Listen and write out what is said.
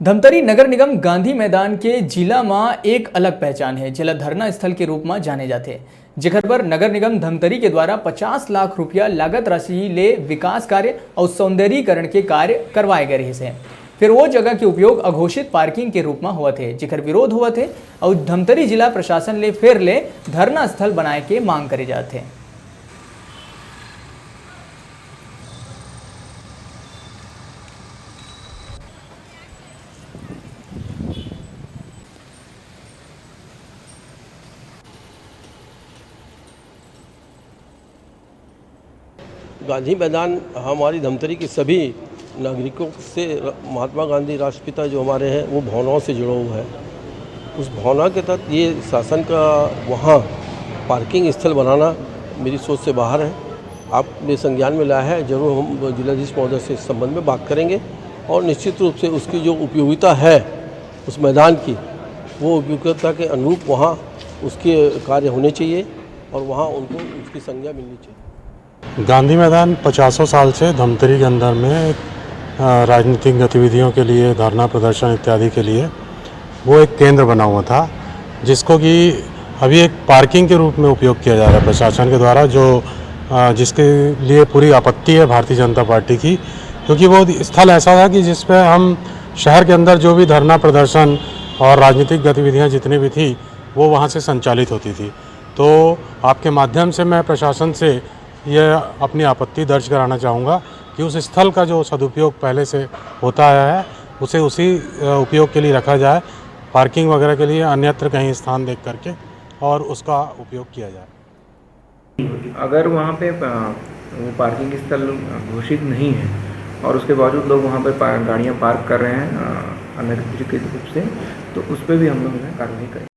धमतरी नगर निगम गांधी मैदान के जिला में एक अलग पहचान है। जिला धरना स्थल के रूप में जाने जाते जेकर पर नगर निगम धमतरी के द्वारा 50 लाख रुपया लागत राशि ले विकास कार्य और सौंदर्यीकरण के कार्य करवाए गए हैं। फिर वो जगह के उपयोग अघोषित पार्किंग के रूप में हुआ थे, जेकर विरोध हुआ थे और धमतरी जिला प्रशासन ले फिर ले धरना स्थल बनाए के मांग करे जाते। गांधी मैदान हमारी धमतरी के सभी नागरिकों से महात्मा गांधी राष्ट्रपिता जो हमारे हैं वो भावनाओं से जुड़ा हुआ है। उस भावना के तहत ये शासन का वहाँ पार्किंग स्थल बनाना मेरी सोच से बाहर है। आपने संज्ञान में लाया है, जरूर हम जिलाधीश महोदय से इस संबंध में बात करेंगे और निश्चित रूप से उसकी जो उपयोगिता है उस मैदान की, वो उपयोगिता के अनुरूप वहाँ उसके कार्य होने चाहिए और वहाँ उनको उसकी संज्ञा मिलनी चाहिए। गांधी मैदान 50 साल से धमतरी के अंदर में राजनीतिक गतिविधियों के लिए, धरना प्रदर्शन इत्यादि के लिए वो एक केंद्र बना हुआ था, जिसको कि अभी एक पार्किंग के रूप में उपयोग किया जा रहा है प्रशासन के द्वारा, जो जिसके लिए पूरी आपत्ति है भारतीय जनता पार्टी की, क्योंकि वो स्थल ऐसा था कि जिस पर हम शहर के अंदर जो भी धरना प्रदर्शन और राजनीतिक गतिविधियाँ जितनी भी थी वो वहाँ से संचालित होती थी। तो आपके माध्यम से मैं प्रशासन से यह अपनी आपत्ति दर्ज कराना चाहूँगा कि उस स्थल का जो सदुपयोग पहले से होता आया है उसे उसी उपयोग के लिए रखा जाए, पार्किंग वगैरह के लिए अन्यत्र कहीं स्थान देख करके और उसका उपयोग किया जाए। अगर वहाँ पे वो पार्किंग स्थल घोषित नहीं है और उसके बावजूद लोग वहाँ पे गाड़ियाँ पार्क कर रहे हैं अनधिकृत रूप से, तो उस पर भी हम लोग कार्रवाई करेंगे।